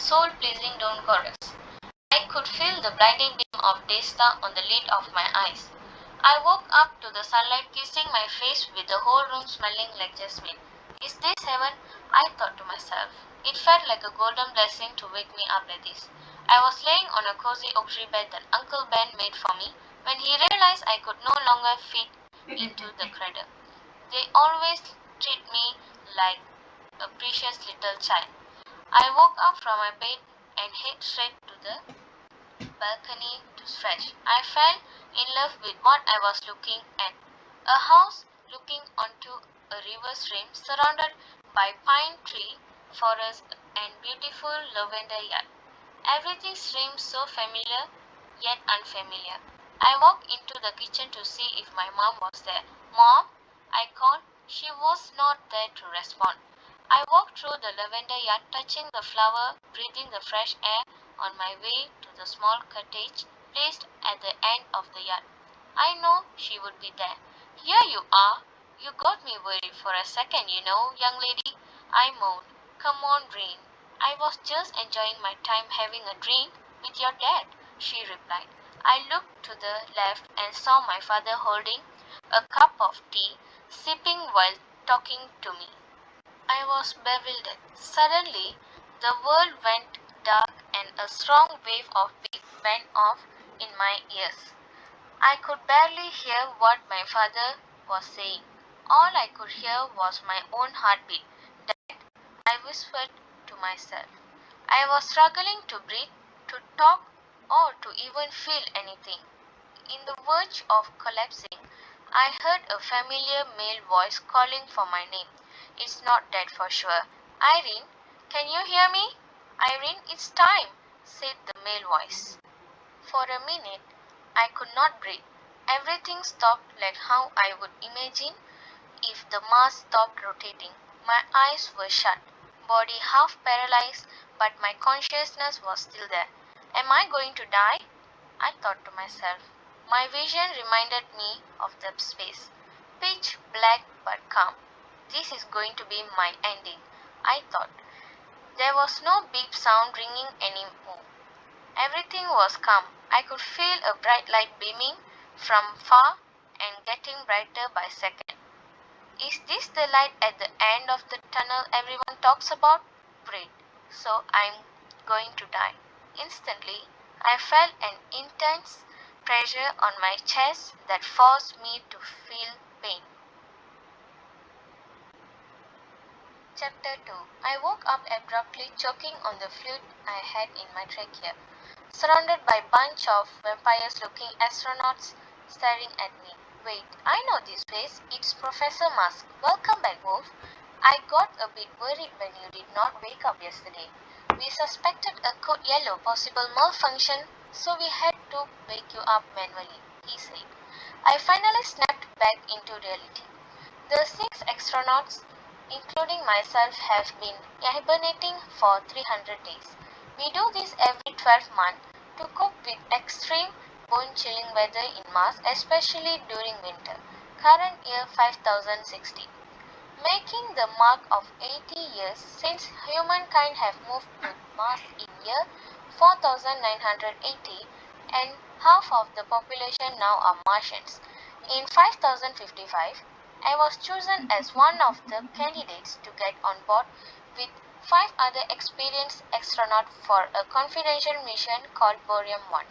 soul-pleasing dawn chorus. I could feel the blinding beam of day star on the lid of my eyes. I woke up to the sunlight kissing my face with the whole room smelling like jasmine. Is this heaven? I thought to myself. It felt like a golden blessing to wake me up like this. I was laying on a cozy oak tree bed that Uncle Ben made for me when he realized I could no longer fit into the cradle. They always treat me like a precious little child. I woke up from my bed and headed straight to the balcony to stretch. I fell in love with what I was looking at. A house looking onto a river stream surrounded by pine tree, forest and beautiful lavender yard. Everything seemed so familiar yet unfamiliar. I walked into the kitchen to see if my mom was there. Mom, I called. She was not there to respond. I walked through the lavender yard, touching the flower, breathing the fresh air on my way to the small cottage placed at the end of the yard. I know she would be there. Here you are. You got me worried for a second, young lady. I moaned. Come on, Rain. I was just enjoying my time having a drink with your dad, she replied. I looked to the left and saw my father holding a cup of tea, sipping while talking to me. I was bewildered. Suddenly, the world went dark and a strong wave of wind went off in my ears. I could barely hear what my father was saying. All I could hear was my own heartbeat. Dad, I whispered to myself. I was struggling to breathe, to talk, or to even feel anything. In the verge of collapsing, I heard a familiar male voice calling for my name. It's not dead for sure. Irene, can you hear me? Irene, it's time, said the male voice. For a minute, I could not breathe. Everything stopped like how I would imagine if the Mars stopped rotating. My eyes were shut, body half paralyzed, but my consciousness was still there. Am I going to die? I thought to myself. My vision reminded me of the space. Pitch black but calm. This is going to be my ending, I thought. There was no beep sound ringing anymore. Everything was calm. I could feel a bright light beaming from far and getting brighter by second. Is this the light at the end of the tunnel everyone talks about? Great. So I'm going to die. Instantly, I felt an intense pressure on my chest that forced me to feel pain. Chapter 2. I woke up abruptly, choking on the fluid I had in my trachea, surrounded by a bunch of vampires-looking astronauts staring at me. Wait, I know this face. It's Professor Musk. Welcome back, Wolf. I got a bit worried when you did not wake up yesterday. We suspected a code yellow possible malfunction, so we had to wake you up manually, he said. I finally snapped back into reality. The 6 astronauts, including myself, have been hibernating for 300 days. We do this every 12 months to cope with extreme bone-chilling weather in Mars, especially during winter. Current year 5060. Making the mark of 80 years since humankind have moved to Mars in year 4980, and half of the population now are Martians. In 5055, I was chosen as one of the candidates to get on board with 5 other experienced astronauts for a confidential mission called Boreum 1.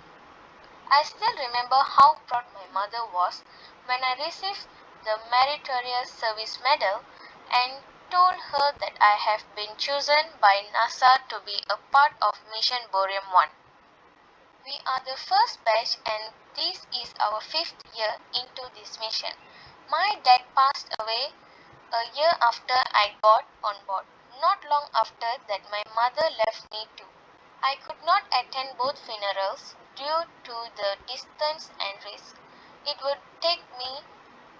I still remember how proud my mother was when I received the Meritorious Service Medal and told her that I have been chosen by NASA to be a part of Mission Boreum 1. We are the first batch and this is our 5th year into this mission. My dad passed away a year after I got on board. Not long after that, my mother left me too. I could not attend both funerals due to the distance and risk. It would take me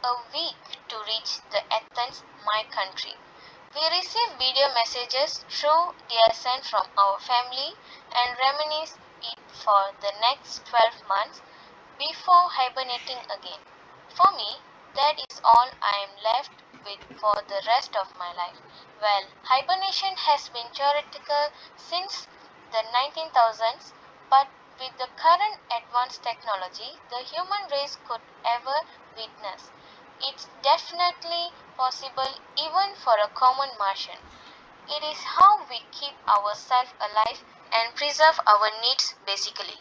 a week to reach the Athens, my country. We receive video messages through DSN from our family and reminisce it for the next 12 months before hibernating again. For me, that is all I am left with for the rest of my life. Well, hibernation has been theoretical since the 19,000s, but with the current advanced technology the human race could ever witness. It's definitely possible even for a common Martian. It is how we keep ourselves alive and preserve our needs basically.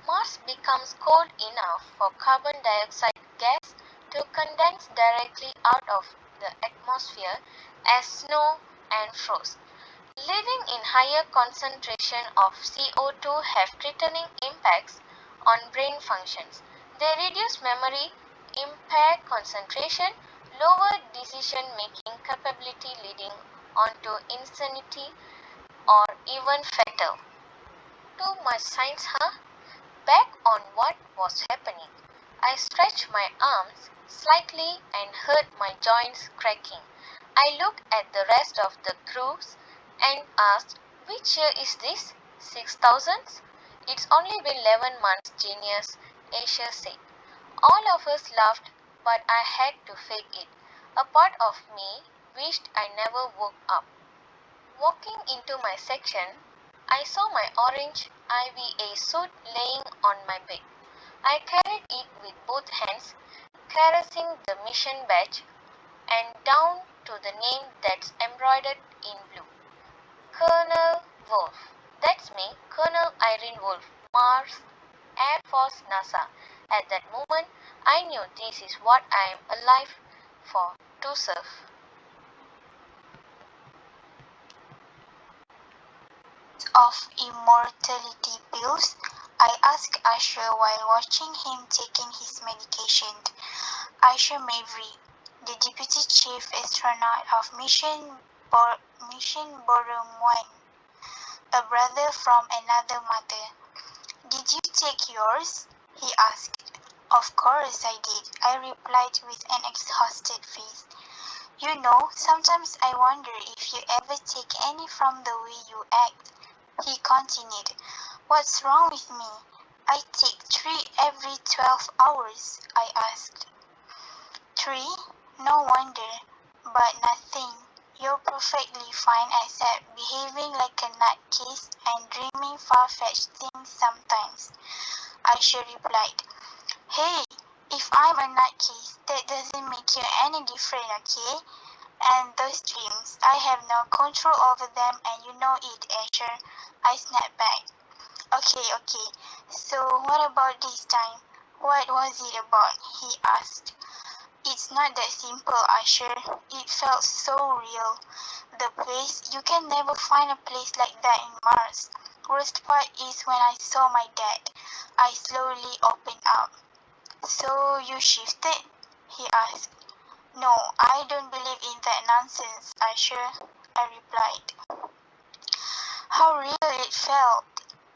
Mars becomes cold enough for carbon dioxide gas to condense directly out of the atmosphere as snow and frost. Living in higher concentration of CO2 have threatening impacts on brain functions. They reduce memory, impair concentration, lower decision-making capability leading on to insanity or even fatal. Too much science, huh? Back on what was happening. I stretched my arms slightly and heard my joints cracking. I looked at the rest of the crews and asked, "Which year is this? 6,000s? It's only been 11 months, genius," Asia said. All of us laughed, but I had to fake it. A part of me wished I never woke up. Walking into my section, I saw my orange IVA suit laying on my bed. I carried it with both hands, caressing the mission badge, and down to the name that's embroidered in blue. Colonel Wolf. That's me, Colonel Irene Wolf, Mars, Air Force, NASA. At that moment, I knew this is what I am alive for, to serve. Of immortality pills? I asked Asher while watching him taking his medication. Asher Mavry, the deputy chief astronaut of Mission Boreum 1, a brother from another mother. Did you take yours? He asked. Of course I did, I replied with an exhausted face. You know, sometimes I wonder if you ever take any from the way you act. He continued. What's wrong with me? I take 3 every 12 hours, I asked. 3? No wonder. But nothing. You're perfectly fine except behaving like a nutcase and dreaming far-fetched things sometimes, Aisha replied. Hey, if I'm a nutcase, that doesn't make you any different, okay? And those dreams, I have no control over them and you know it, Asher. I snapped back. Okay. So what about this time? What was it about? He asked. It's not that simple, Asher. It felt so real. The place, you can never find a place like that in Mars. Worst part is when I saw my dad. I slowly opened up. So you shifted? He asked. No, I don't believe in that nonsense, Asher, I replied. How real it felt,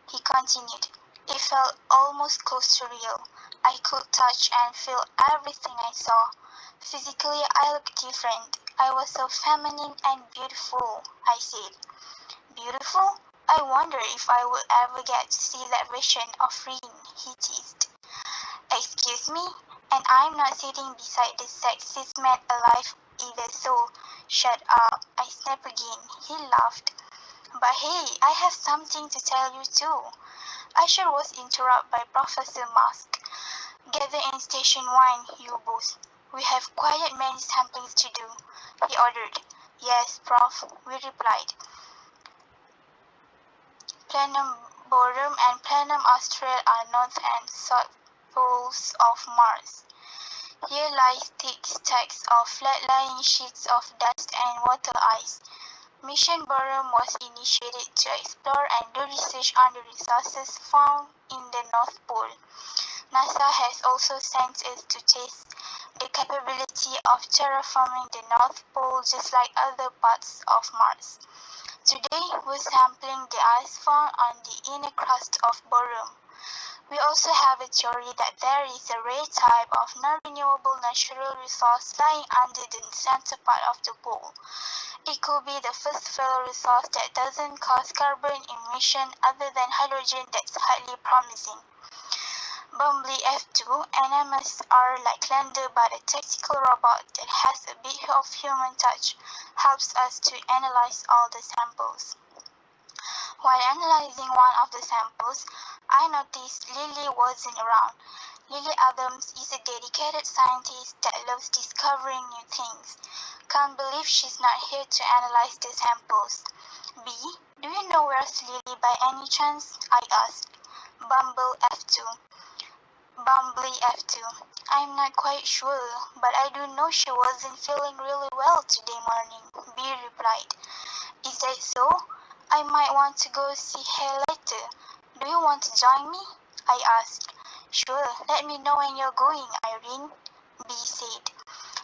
he continued. It felt almost close to real. I could touch and feel everything I saw. Physically, I looked different. I was so feminine and beautiful, I said. Beautiful? I wonder if I would ever get to see that version of Rin, he teased. Excuse me? And I'm not sitting beside the sexiest man alive either, so shut up, I snapped again. He laughed. But hey, I have something to tell you too. Asher was interrupted by Professor Musk. Gather in Station 1, you both. We have quiet many samplings to do, he ordered. Yes, Prof, we replied. Plenum Boreum and Plenum Austral are north and south poles of Mars. Here lies thick stacks of flat-lying sheets of dust and water ice. Mission Boreum was initiated to explore and do research on the resources found in the North Pole. NASA has also sent us to test the capability of terraforming the North Pole just like other parts of Mars. Today, we're sampling the ice found on the inner crust of Boreum. We also have a theory that there is a rare type of non-renewable natural resource lying under the center part of the pole. It could be the first fellow resource that doesn't cause carbon emission other than hydrogen that's highly promising. Bumblebee F2 NMS are like Lander but a tactical robot that has a bit of human touch, helps us to analyze all the samples. While analyzing one of the samples, I noticed Lily wasn't around. Lily Adams is a dedicated scientist that loves discovering new things. Can't believe she's not here to analyze the samples. B, do you know where's Lily by any chance? I asked. Bumble F2. Bumbly F2. I'm not quite sure, but I do know she wasn't feeling really well today morning, B replied. Is that so? I might want to go see her later. Do you want to join me? I asked. Sure, let me know when you're going, Irene, B said.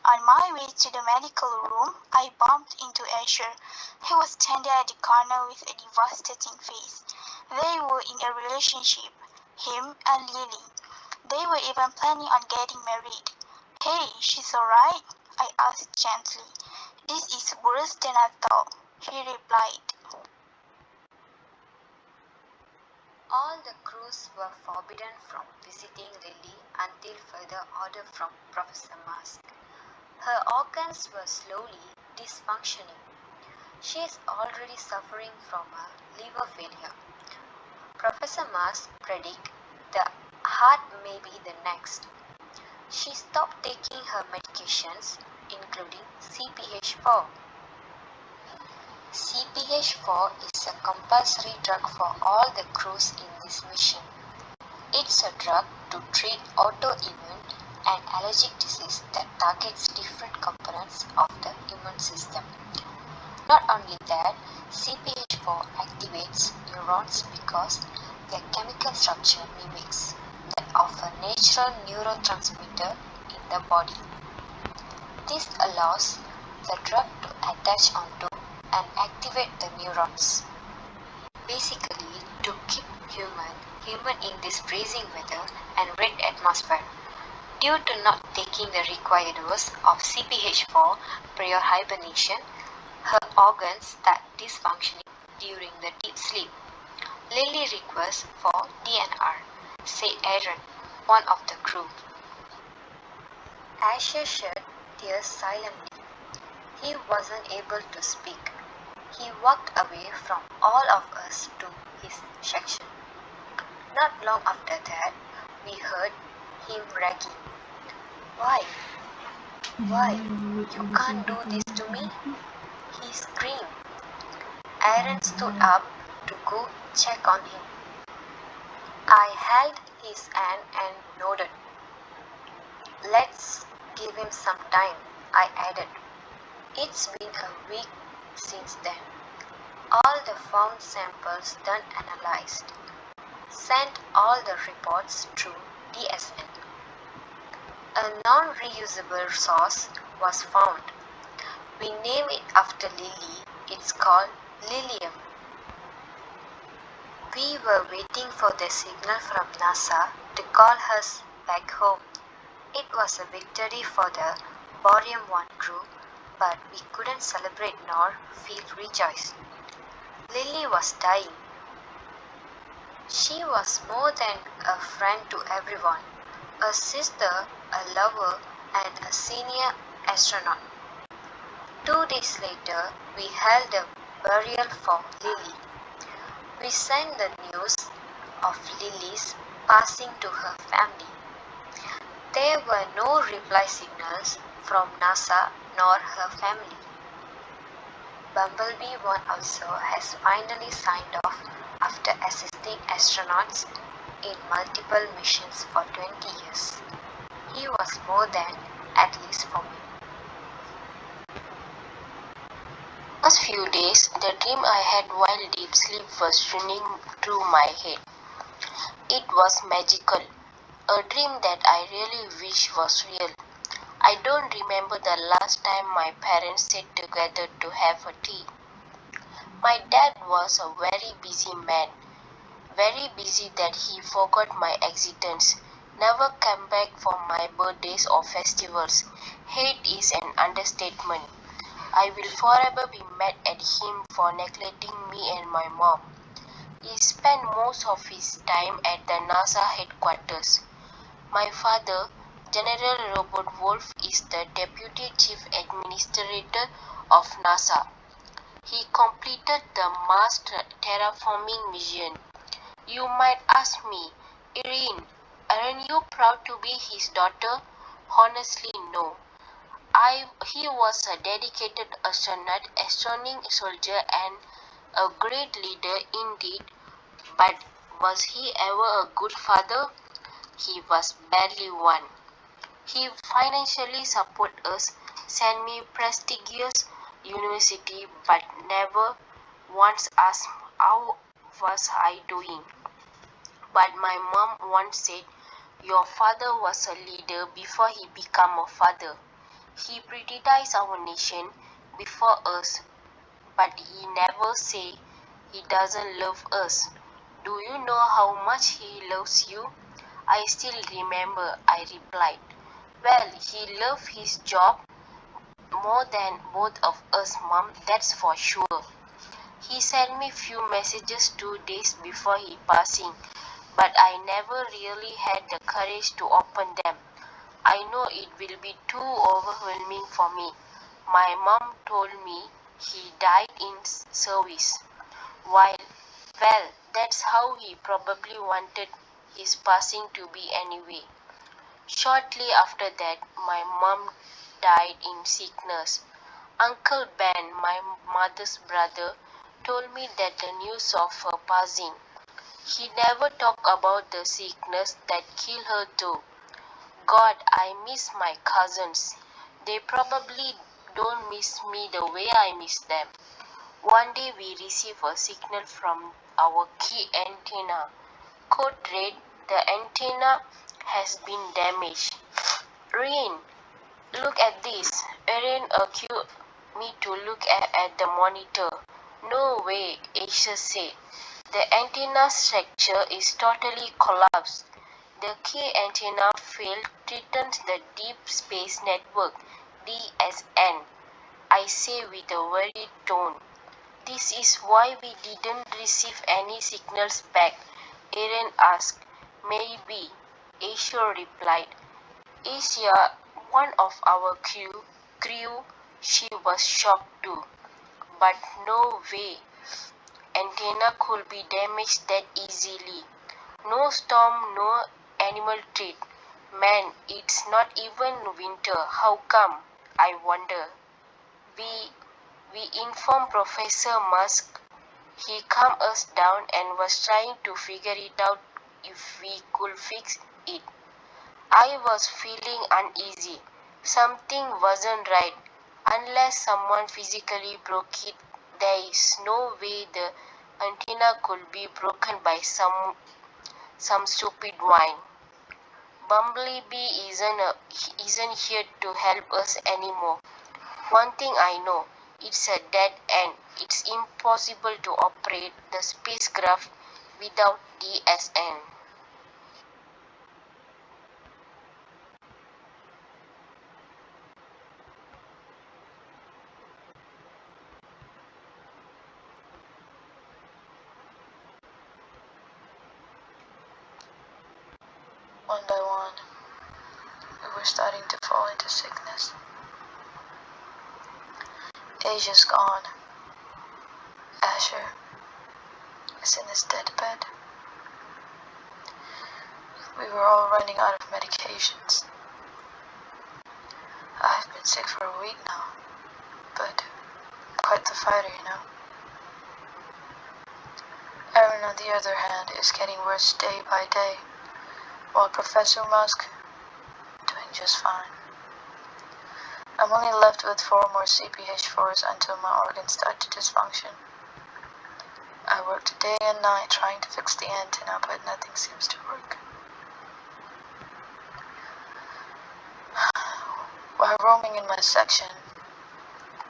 On my way to the medical room, I bumped into Asher. He was standing at the corner with a devastating face. They were in a relationship, him and Lily. They were even planning on getting married. Hey, she's alright? I asked gently. This is worse than I thought, he replied. All the crews were forbidden from visiting Lily until further order from Professor Mask. Her organs were slowly dysfunctioning. She is already suffering from a liver failure. Professor Mask predicts the heart may be the next. She stopped taking her medications, including CPH4. CPH4 is a compulsory drug for all the crews in this mission. It's a drug to treat autoimmune and allergic disease that targets different components of the immune system. Not only that, CPH4 activates neurons because their chemical structure mimics that of a natural neurotransmitter in the body. This allows the drug to attach onto and activate the neurons. Basically, to keep human in this freezing weather and red atmosphere. Due to not taking the required dose of CPH4 prior hibernation, her organs start dysfunctioning during the deep sleep. Lily requests for DNR, said Aaron, one of the crew. Asher shed tears silently. He wasn't able to speak. He walked away from all of us to his section. Not long after that, we heard him bragging. Why? Why? You can't do this to me? He screamed. Aaron stood up to go check on him. I held his hand and nodded. Let's give him some time, I added. It's been a week since then. All the found samples done analyzed. Sent all the reports through DSN. A non-reusable source was found. We named it after Lily. It's called Lilium. We were waiting for the signal from NASA to call us back home. It was a victory for the Boreum 1 crew, but we couldn't celebrate nor feel rejoiced. Lily was dying. She was more than a friend to everyone, a sister, a lover, and a senior astronaut. 2 days later, we held a burial for Lily. We sent the news of Lily's passing to her family. There were no reply signals from NASA nor her family. Bumblebee 1 also has finally signed off after assisting astronauts in multiple missions for 20 years. He was more than, at least for me. Last few days, the dream I had while deep sleep was running through my head. It was magical, a dream that I really wish was real. I don't remember the last time my parents sat together to have a tea. My dad was a very busy man, very busy that he forgot my existence, never came back for my birthdays or festivals. Hate is an understatement. I will forever be mad at him for neglecting me and my mom. He spent most of his time at the NASA headquarters. My father, General Robert Wolf, is the Deputy Chief Administrator of NASA. He completed the Mars terraforming mission. You might ask me, Irene, aren't you proud to be his daughter? Honestly, no. He was a dedicated astronaut, astronaut soldier, and a great leader indeed. But was he ever a good father? He was barely one. He financially supported us, sent me prestigious university, but never once asked how was I doing. But my mom once said, your father was a leader before he became a father. He prioritized our nation before us, but he never say he doesn't love us. Do you know how much he loves you? I still remember I replied, well, he loved his job more than both of us, Mom, that's for sure. He sent me few messages 2 days before he passing, but I never really had the courage to open them. I know it will be too overwhelming for me. My mom told me he died in service. While, well, that's how he probably wanted his passing to be anyway. Shortly after that, my mom died in sickness. Uncle Ben, my mother's brother, told me that the news of her passing. He never talked about the sickness that killed her too. God, I miss my cousins. They probably don't miss me the way I miss them. One day we received a signal from our key antenna. Code red, the antenna has been damaged. Rain, look at this. Erin accused me to look at the monitor. No way, Aisha said. The antenna structure is totally collapsed. The key antenna failed threatens the Deep Space Network (DSN), I say with a worried tone. This is why we didn't receive any signals back, Erin asked. Maybe, Aisha replied. Asia, one of our crew, she was shocked too. But no way, antenna could be damaged that easily. No storm, no animal threat. Man, it's not even winter. How come? I wonder. We we informed Professor Musk. He calmed us down and was trying to figure it out if we could fix it. I was feeling uneasy. Something wasn't right. Unless someone physically broke it, there is no way the antenna could be broken by some stupid whine. Bumblebee isn't here to help us anymore. One thing I know, it's a dead end. It's impossible to operate the spacecraft without DSN. One by one, we were starting to fall into sickness. Asia's gone. Asher is in his deathbed. We were all running out of medications. I've been sick for a week now, but quite the fighter, you know. Aaron, on the other hand, is getting worse day by day, while Professor Musk doing just fine. I'm only left with 4 more CPH4s until my organs start to dysfunction. I worked day and night trying to fix the antenna, but nothing seems to work. While roaming in my section,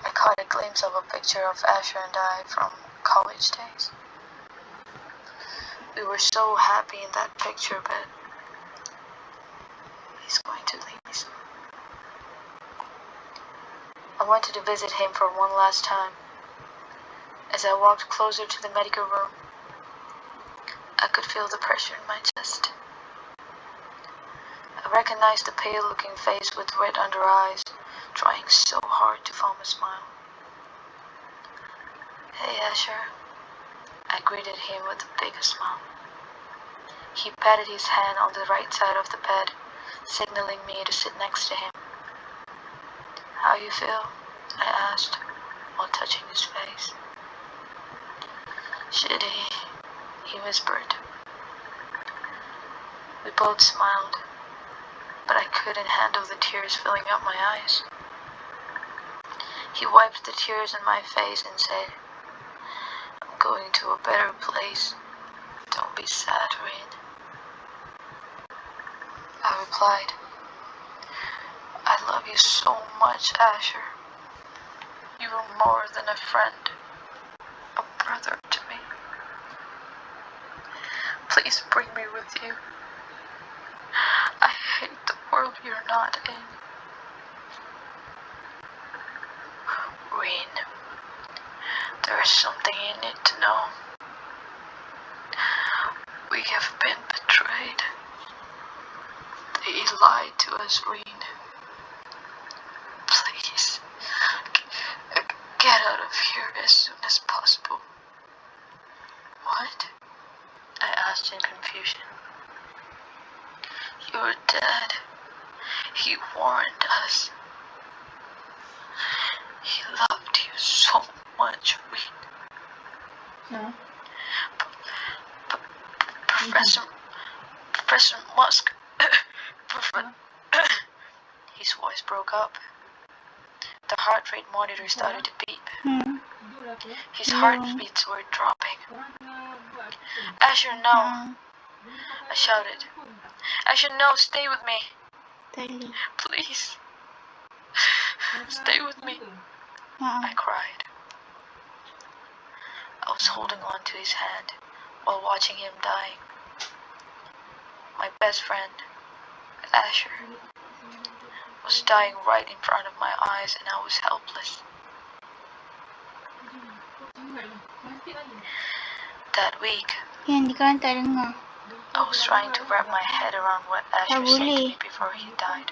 I caught a glimpse of a picture of Asher and I from college days. We were so happy in that picture, but he's going to leave me soon. I wanted to visit him for one last time. As I walked closer to the medical room, I could feel the pressure in my chest. I recognized the pale-looking face with red under eyes, trying so hard to form a smile. "Hey, Asher." I greeted him with the biggest smile. He patted his hand on the right side of the bed, signaling me to sit next to him. "How you feel?" I asked, while touching his face. "Shitty," he whispered. We both smiled, but I couldn't handle the tears filling up my eyes. He wiped the tears on my face and said, "I'm going to a better place. Don't be sad, Rain." I replied, "I love you so much, Asher. You are more than a friend, a brother to me. Please bring me with you. I hate the world you're not in." "Rain, there is something you need to know. We have been betrayed. They lied to us, Rain. Please, get out of here as soon as possible." "What?" I asked in confusion. "Your dad, he warned us. He loved you so much, Rain. No. Professor Musk." His voice broke up. The heart rate monitor started to beep. His heartbeats were dropping. "Asher, no!" I shouted. "Asher, no, stay with me. Tali. Please. Stay with me," I cried. I was holding on to his hand while watching him dying. My best friend, Asher, was dying right in front of my eyes, and I was helpless. That week, Yan, di ka lang talanga. I was trying to wrap my head around what Asher said to me before he died.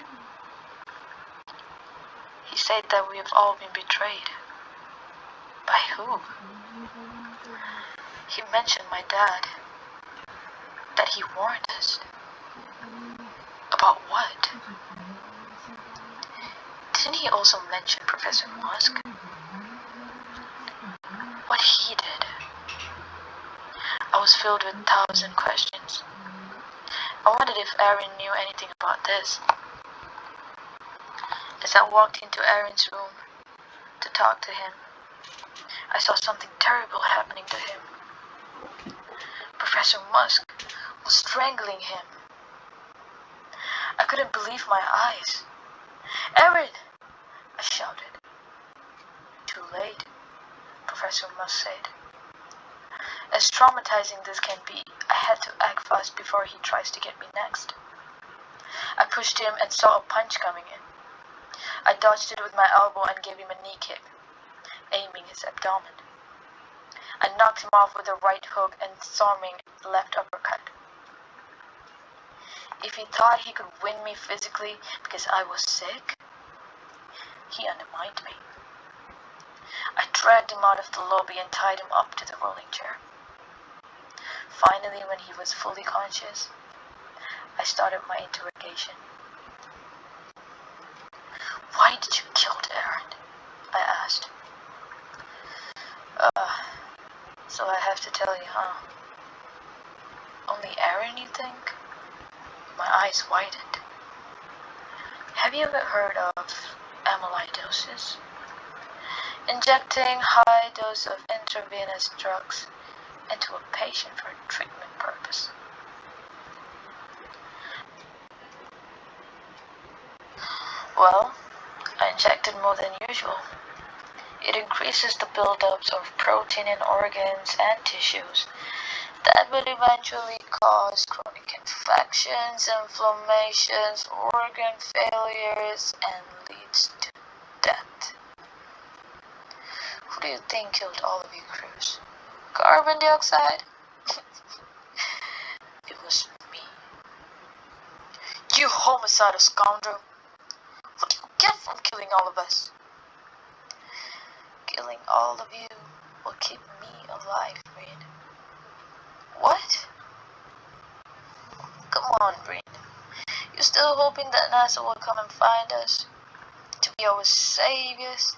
He said that we have all been betrayed. By who? He mentioned my dad. That he warned us. About what? Didn't he also mention Professor Musk? What he did? I was filled with 1,000 questions. I wondered if Aaron knew anything about this. As I walked into Aaron's room to talk to him, I saw something terrible happening to him. Professor Musk was strangling him. I couldn't believe my eyes. "Aaron!" I shouted. "Too late," Professor Musk said. As traumatizing this can be, I had to act fast before he tries to get me next. I pushed him and saw a punch coming in. I dodged it with my elbow and gave him a knee kick, aiming his abdomen. I knocked him off with a right hook and storming left uppercut. If he thought he could win me physically because I was sick, he undermined me. I dragged him out of the lobby and tied him up to the rolling chair. Finally, when he was fully conscious, I started my interrogation. "Why did you kill Aaron?" I asked. So I have to tell you, huh? Only Aaron, you think?" My eyes widened. Have you ever heard of amyloidosis? Injecting high dose of intravenous drugs into a patient for treatment purpose. Well, I injected more than usual. It increases the buildups of protein in organs and tissues that will eventually cause chronic infections, inflammations, organ failures, and leads to death. Who do you think killed all of you crews? Carbon dioxide? It was me. You homicidal scoundrel! What do you get from killing all of us? Killing all of you will keep me alive, Reed. What? Come on, Reed. You still hoping that NASA will come and find us to be our saviors?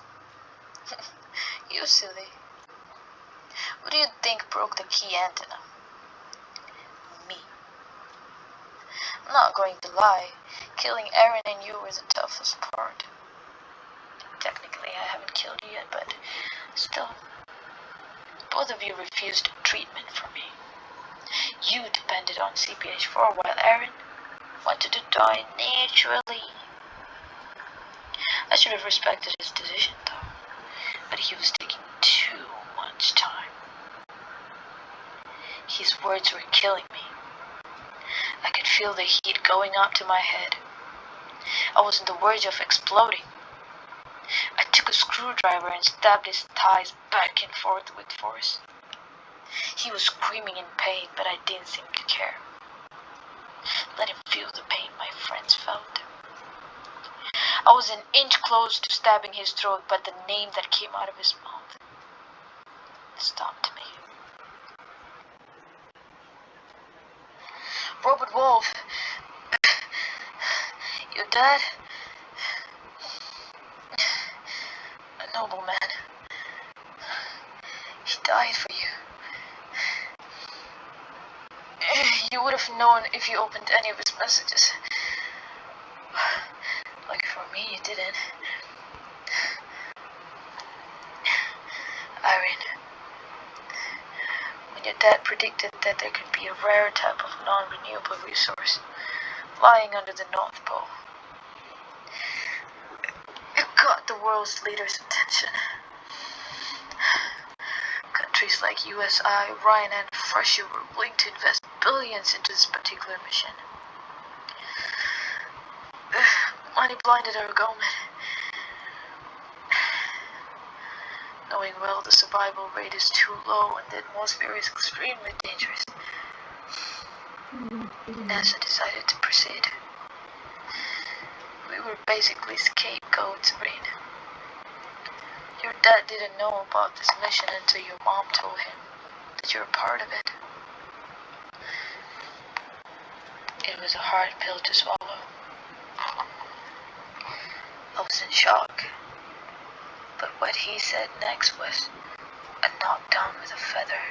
You silly. Who do you think broke the key antenna? Me. I'm not going to lie. Killing Aaron and you were the toughest part. Technically, I haven't killed you yet, but still. Both of you refused treatment for me. You depended on CPH4 while Aaron wanted to die naturally. I should have respected his decision, though. But he was taking too much time. His words were killing me. I could feel the heat going up to my head. I was on the verge of exploding. I took a screwdriver and stabbed his thighs back and forth with force. He was screaming in pain, but I didn't seem to care. Let him feel the pain my friends felt. I was an inch close to stabbing his throat, but the name that came out of his mouth stopped me. Robert Wolf, your dad, a noble man. He died for you. You would have known if you opened any of his messages. Like for me, you didn't. Irene, when your dad predicted that there could be a rare type of non-renewable resource lying under the North Pole, it got the world's leaders' attention. Countries like USI, Ryan, and Russia were willing to invest billions into this particular mission. Money blinded our government. Knowing well the survival rate is too low and the atmosphere is extremely dangerous, NASA decided to proceed. We were basically scapegoats, Rain. Your dad didn't know about this mission until your mom told him that you're a part of it. It was a hard pill to swallow. I was in shock. But what he said next was a knockdown with a feather.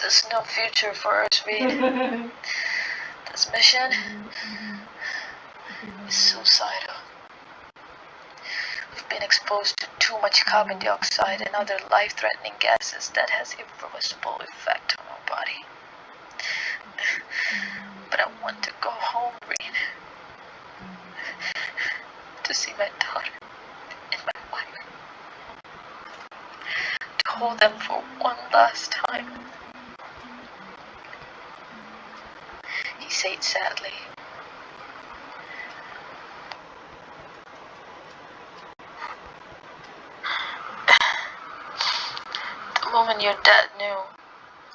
There's no future for us, Reed. This mission is suicidal. We've been exposed to too much carbon dioxide and other life-threatening gases that has irreversible effect on our body. But I want to go home, Reed. To see my daughter and my wife. To hold them for one last time. He said sadly. The moment your dad knew,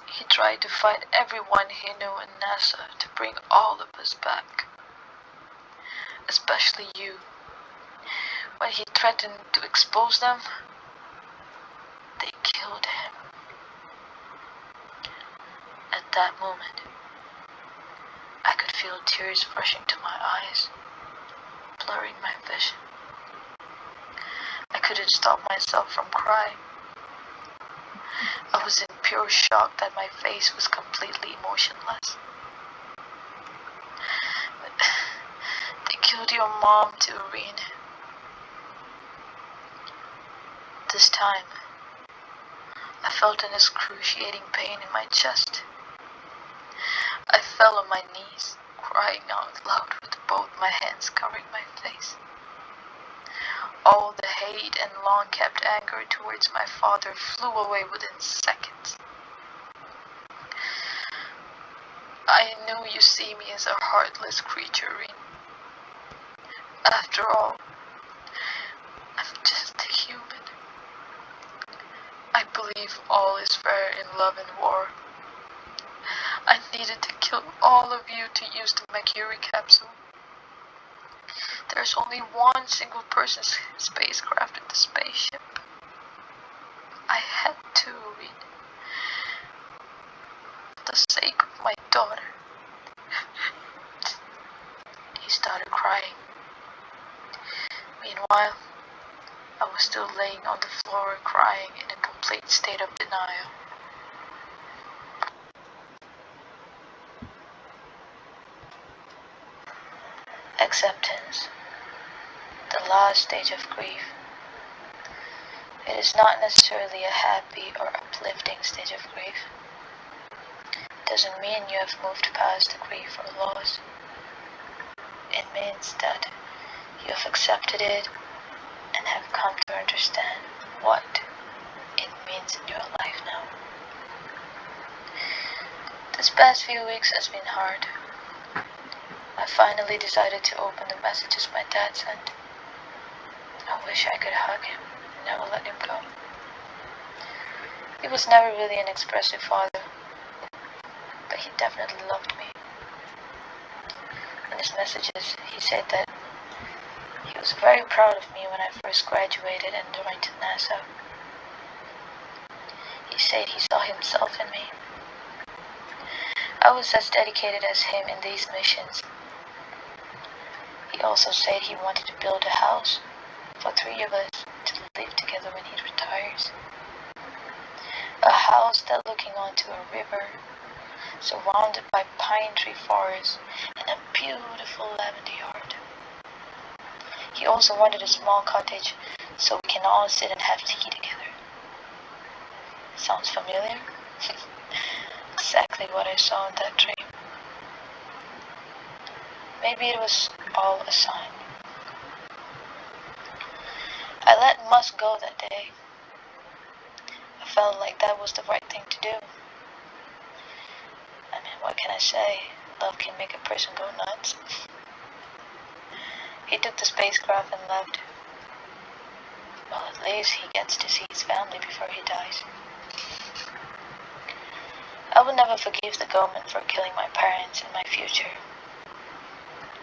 he tried to fight everyone he knew in NASA to bring all of us back. Especially you. When he threatened to expose them, they killed him. At that moment, I could feel tears rushing to my eyes, blurring my vision. I couldn't stop myself from crying. I was in pure shock that my face was completely emotionless. But they killed your mom too, Reen. This time, I felt an excruciating pain in my chest. I fell on my knees, crying out loud with both my hands covering my face. All the hate and long-kept anger towards my father flew away within seconds. I know you see me as a heartless creature, Reen. After all, I'm just a human. I believe all is fair in love and war. I needed to kill all of you to use the Mercury capsule. There's only one single person's spacecraft in the spaceship. I had to read. For the sake of my daughter. He started crying. Meanwhile, I was still laying on the floor crying in a complete state of denial. Acceptance, the last stage of grief. It is not necessarily a happy or uplifting stage of grief. It doesn't mean you have moved past the grief or loss. It means that you have accepted it and have come to understand what it means in your life now. This past few weeks has been hard. I finally decided to open the messages my dad sent. I wish I could hug him and never let him go. He was never really an expressive father, but he definitely loved me. In his messages, he said that he was very proud of me when I first graduated and joined NASA. He said he saw himself in me. I was as dedicated as him in these missions. He also said he wanted to build a house for 3 of us to live together when he retires. A house that looking onto a river, surrounded by pine tree forests and a beautiful lavender yard. He also wanted a small cottage so we can all sit and have tea together. Sounds familiar? Exactly what I saw in that dream. Maybe it was all a sign. I let Musk go that day. I felt like that was the right thing to do. I mean, what can I say? Love can make a person go nuts. He took the spacecraft and left. Well, at least he gets to see his family before he dies. I will never forgive the government for killing my parents and my future.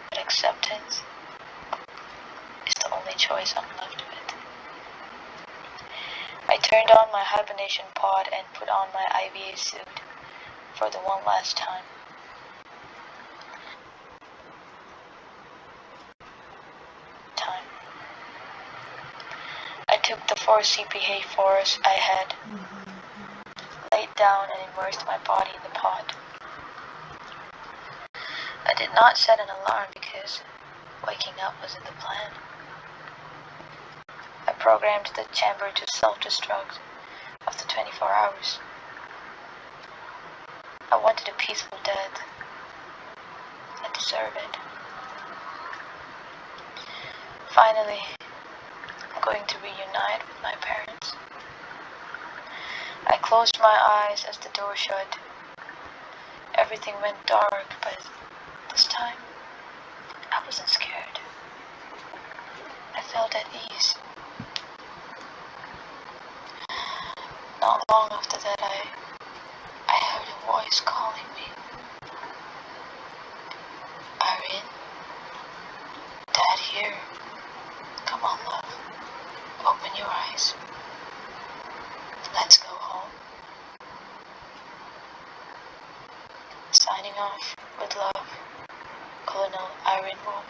But acceptance is the only choice I'm left with. I turned on my hibernation pod and put on my IVA suit for the one last time. I took the 4 CPA4s I had, laid down and immersed my body in the pod. I did not set an alarm because waking up wasn't the plan. I programmed the chamber to self-destruct after 24 hours. I wanted a peaceful death. I deserve it. Finally, I'm going to reunite with my parents. I closed my eyes as the door shut. Everything went dark, but this time, I wasn't scared. I felt at ease. Not long after that, I heard a voice calling me. Irene, Dad here. Come on, love. Open your eyes. Let's go home. Signing off with love, Colonel Irene Wolf.